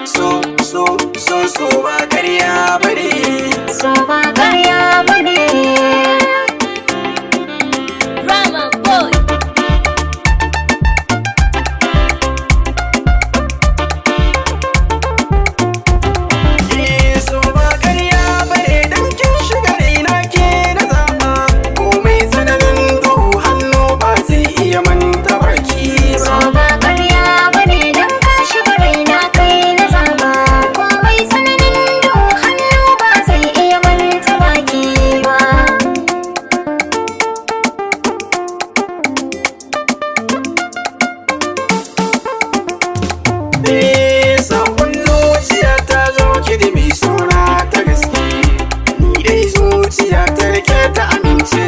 So ba ƙarya bane. So ba ƙarya bane. Rama boy. So ba ƙarya bane dan kin shiga raina ke na zaɓa. Komai tsananin duhu hannu ba zai iya manta baki ba. So ba ƙarya bane dan ka shiga raina kai na zaɓa. Komai tsananin duhu hannu ba zai iya manta baki ba. Sakon zuciya ta zo ki da mai suna ta gaske. Ni dai zuciya ta rike ta amince